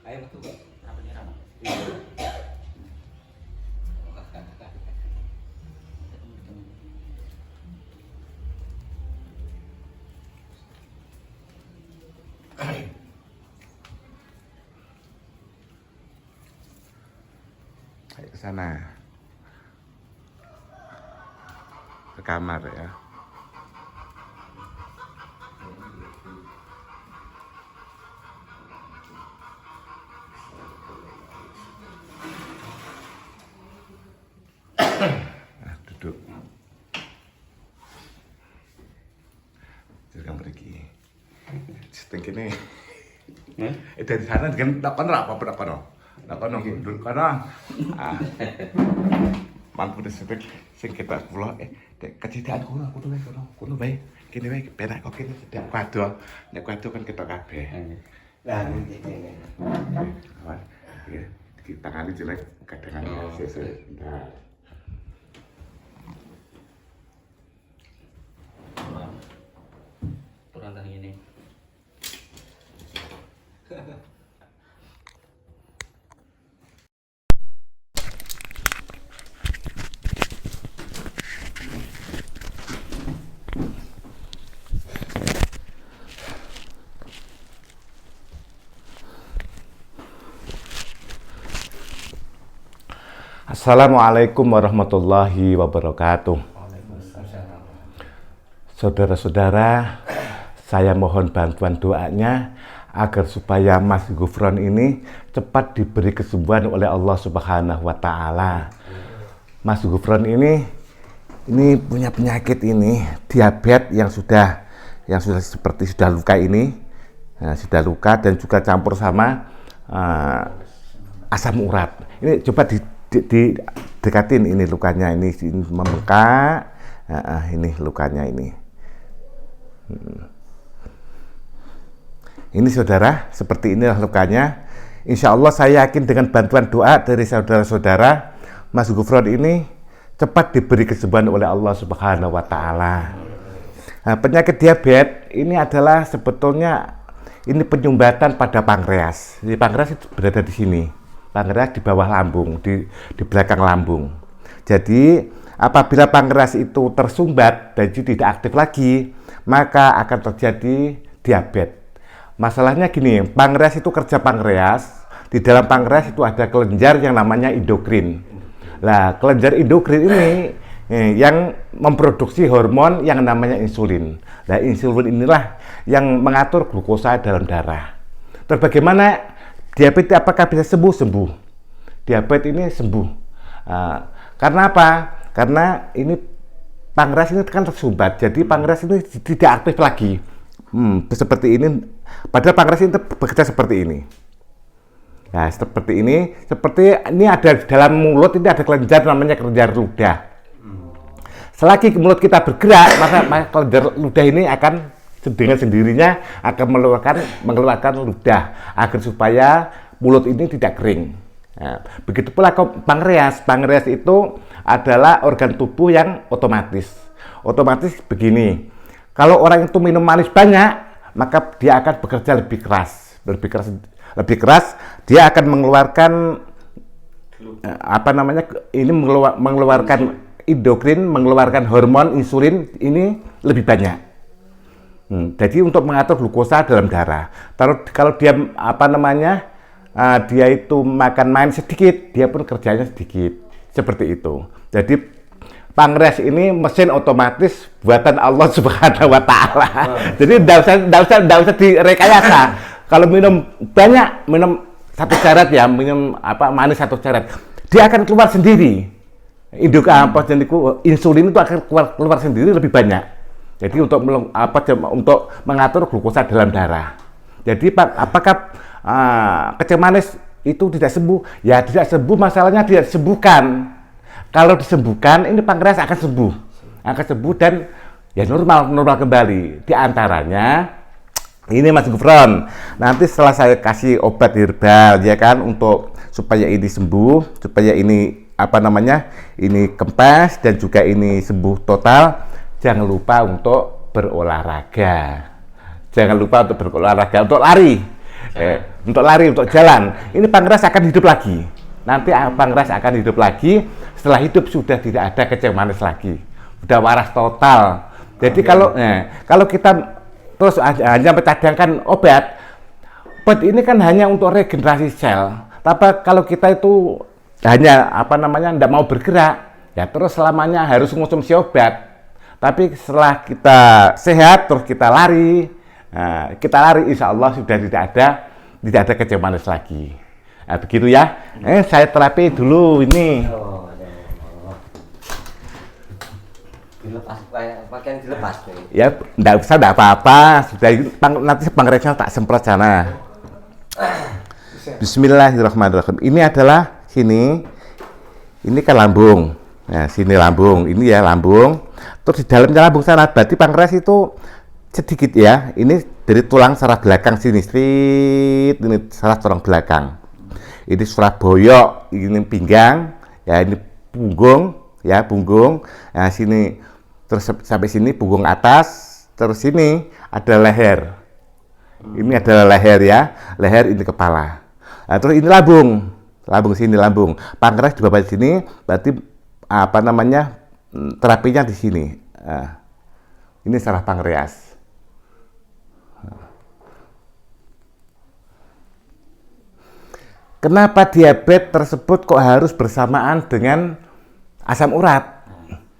Ayo betul. Apa nih Rama? Ayo ke sana. Ke kamar ya. Nah, duduk. Jangan pergi. Setengah ini. Dari sana dengan takon apa kono. Takon duduk kono. Ah. Mampu disebut sing kita kula kecithak kono bae. Kene wae penak kok kene sedak kuadu. Nek kuadu kan ketok kabeh. Lah ngene. Awas. Iki tangane jelek kadang-kadang sesuk. Nah. Turun dari ini. Assalamualaikum warahmatullahi wabarakatuh. Saudara-saudara, saya mohon bantuan doanya agar supaya Mas Gufron ini cepat diberi kesembuhan oleh Allah Subhanahu wa taala. Mas Gufron ini punya penyakit ini, diabetes yang sudah seperti sudah luka ini. Nah, sudah luka dan juga campur sama asam urat. Ini coba didekatin ini lukanya, ini membengkak. Ini lukanya ini. Ini saudara, seperti inilah lukanya. Insya Allah saya yakin dengan bantuan doa dari saudara-saudara, Mas Gufron ini cepat diberi kesembuhan oleh Allah Subhanahu wa taala. Nah, penyakit diabetes ini adalah sebetulnya ini penyumbatan pada pankreas. Jadi pankreas itu berada di sini. Pankreas di bawah lambung, di belakang lambung. Jadi apabila pankreas itu tersumbat dan tidak aktif lagi, maka akan terjadi diabetes. Masalahnya gini, pankreas itu kerja pankreas. Di dalam pankreas itu ada kelenjar yang namanya endokrin. Nah, kelenjar endokrin ini yang memproduksi hormon yang namanya insulin. Nah, insulin inilah yang mengatur glukosa dalam darah. Terus bagaimana diabetes apakah bisa sembuh? Diabetes ini sembuh. Karena apa? Karena ini pankreas ini kan tersumbat, jadi pankreas ini tidak aktif lagi. Seperti ini. Padahal pankreas ini bekerja seperti ini. Nah, seperti ini ada di dalam mulut, ini ada kelenjar namanya kelenjar ludah. Selagi mulut kita bergerak, maka kelenjar ludah ini akan dengan sendirinya akan mengeluarkan ludah agar supaya mulut ini tidak kering. Nah, begitu pula pankreas itu adalah organ tubuh yang otomatis begini. Kalau orang itu minum manis banyak, maka dia akan bekerja lebih keras. Dia akan mengeluarkan mengeluarkan endokrin, mengeluarkan hormon insulin ini lebih banyak. Jadi untuk mengatur glukosa dalam darah. Kalau dia dia itu makan main sedikit, dia pun kerjanya sedikit. Seperti itu. Jadi pankreas ini mesin otomatis buatan Allah Subhanahu wa taala. Jadi enggak usah direkayasa. Kalau minum banyak, minum satu ceret ya, minum manis satu ceret, dia akan keluar sendiri. Insulin itu akan keluar sendiri lebih banyak. Jadi untuk mengatur glukosa dalam darah. Jadi apakah kecil manis itu tidak sembuh? Ya tidak sembuh, masalahnya tidak disembuhkan. Kalau disembuhkan, ini pankreas akan sembuh dan ya normal kembali. Di antaranya ini Mas Gufron. Nanti setelah saya kasih obat herbal ya kan untuk supaya ini sembuh, supaya ini ini kempes dan juga ini sembuh total. Jangan lupa untuk berolahraga. Untuk lari. untuk lari, untuk jalan. Ini pankreas akan hidup lagi. Nanti pankreas akan hidup lagi. Setelah hidup sudah tidak ada kencing manis lagi, sudah waras total. Jadi kalau kita terus hanya mencadangkan obat ini kan hanya untuk regenerasi sel. Tapi kalau kita itu hanya tidak mau bergerak, ya terus selamanya harus mengonsumsi obat. Tapi setelah kita sehat terus kita lari, insya Allah sudah tidak ada kencing manis lagi. Nah, begitu ya. Saya terapi dulu ini. Dilepas, pakaian dilepas nih. Ya, enggak apa-apa. Sudah nanti pankreasnya tak semprot sana. Bismillahirrahmanirrahim. Ini adalah sini. Ini kan lambung. Nah, sini lambung. Ini ya lambung. Terus di dalamnya lambung sana. Berarti pankreas itu sedikit ya. Ini dari tulang saraf belakang sini. Ini saraf tulang belakang. Ini saraf boyok. Ini pinggang. Ya, ini punggung. Ya, punggung. Nah, sini. Terus sampai sini punggung atas. Terus sini ada leher. Ini adalah leher ya. Leher ini kepala. Nah, terus ini lambung. Lambung sini lambung. Pankreas di bawah sini berarti terapinya di sini. Nah, ini saraf pankreas. Kenapa diabetes tersebut kok harus bersamaan dengan asam urat?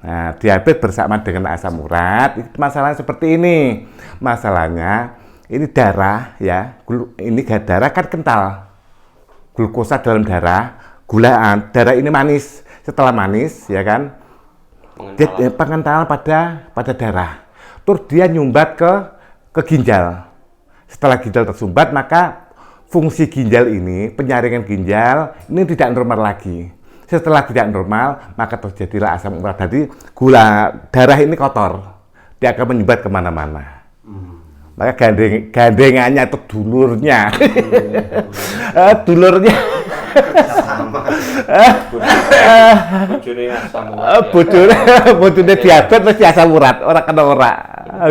Nah, diabetes bersamaan dengan asam urat, itu masalahnya seperti ini. Masalahnya ini darah ya, ini darah kan kental. Glukosa dalam darah, darah ini manis. Setelah manis ya kan, dia pengentalan pada darah. Terus dia nyumbat ke ginjal. Setelah ginjal tersumbat, maka fungsi ginjal ini, penyaringan ginjal ini tidak normal lagi. Setelah tidak normal, maka terjadilah asam urat. Jadi gula darah ini kotor, dia akan menyumbat kemana-mana. Maka gandengannya itu dulurnya, dulurnya. Bojone diabetes mesti asam urat, orang kena ora.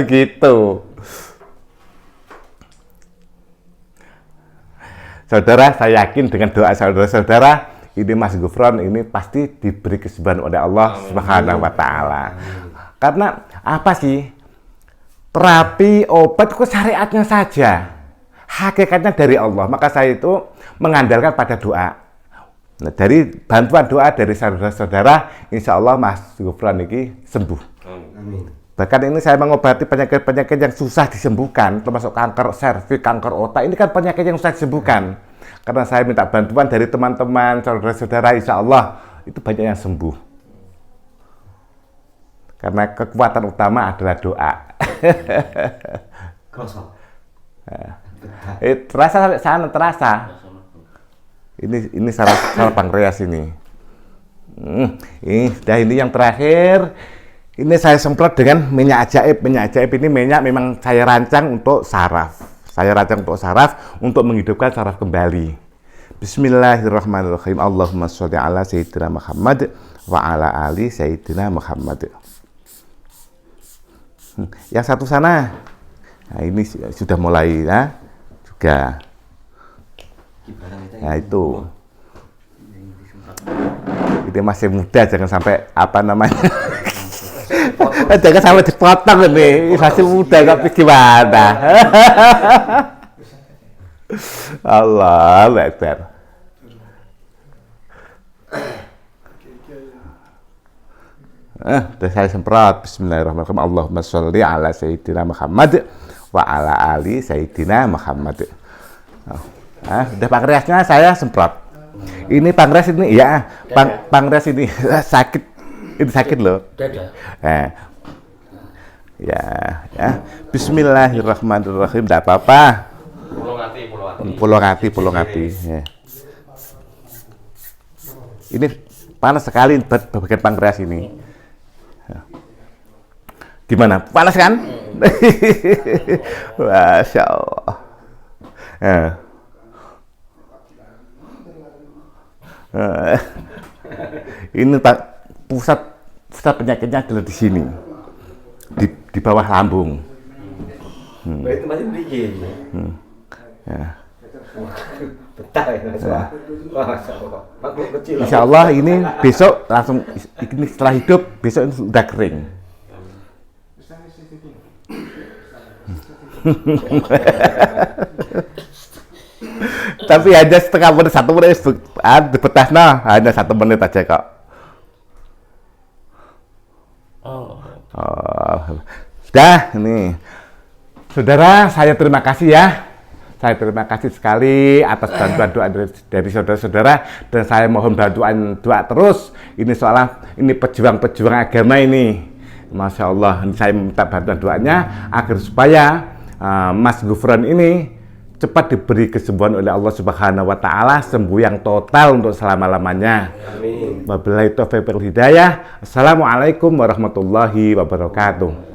Gitu. Saudara, saya yakin dengan doa saudara-saudara, ini Mas Gufron ini pasti diberi kesembuhan oleh Allah Subhanahu wa Ta'ala. Karena apa sih? Terapi obat itu syariatnya saja. Hakikatnya dari Allah. Maka saya itu mengandalkan pada doa. Nah, dari bantuan doa dari saudara-saudara, insya Allah Mas Gufron ini sembuh. Amin. Bahkan ini saya mengobati penyakit-penyakit yang susah disembuhkan, termasuk kanker serviks, kanker otak. Ini kan penyakit yang susah disembuhkan. Karena saya minta bantuan dari teman-teman, saudara-saudara, insya Allah itu banyak yang sembuh. Karena kekuatan utama adalah doa. Terasa sampai sana, terasa. Ini saraf pankreas ini. Ini yang terakhir. Ini saya semprot dengan minyak ajaib. Minyak ajaib ini minyak memang saya rancang untuk saraf. Saya rancang untuk saraf, untuk menghidupkan saraf kembali. Bismillahirrahmanirrahim. Allahumma sholli ala sayyidina Muhammad wa ala ali sayyidina Muhammad. Yang satu sana. Nah, ini sudah mulai ya. Juga. Nah, itu. Ini masih muda, jangan sampai jangan sampai dipotong ini, masih muda tapi gimana? Allahu Akbar. Udah saya semprot. Bismillahirrahmanirrahim. Allahumma sholli ala sayyidina Muhammad wa ala ali sayyidina Muhammad. Udah pankreasnya saya semprot. Ini pankreas ini ya, pankreas ini sakit. Itu sakit loh. Ya. Bismillahirrahmanirrahim. Tidak apa-apa. Pulau ngati. Ya. Ini panas sekali bagian pankreas ini. Gimana? Panas kan? Masya Allah. Ini pusat penyakitnya adalah di sini, di bawah lambung. Itu masih begini. Betah ya, Mas. Wah, Masya Allah. Makhluk kecil. Insya Allah ini besok langsung, ini setelah hidup besok ini sudah kering. Tapi hanya setengah menit, 1 menit dibetas, nah hanya 1 menit aja kok. Oh, sudah ini. Saudara, saya terima kasih ya. Saya terima kasih sekali atas bantuan doa dari saudara-saudara, dan saya mohon bantuan doa terus. Ini soalnya ini pejuang-pejuang agama ini. Masya Allah, saya minta bantuan doanya agar supaya Mas Gufron ini cepat diberi kesembuhan oleh Allah Subhanahu wa Ta'ala, sembuh yang total untuk selama-lamanya. Amin. Wabillahi taufiq wal hidayah. Assalamualaikum warahmatullahi wabarakatuh.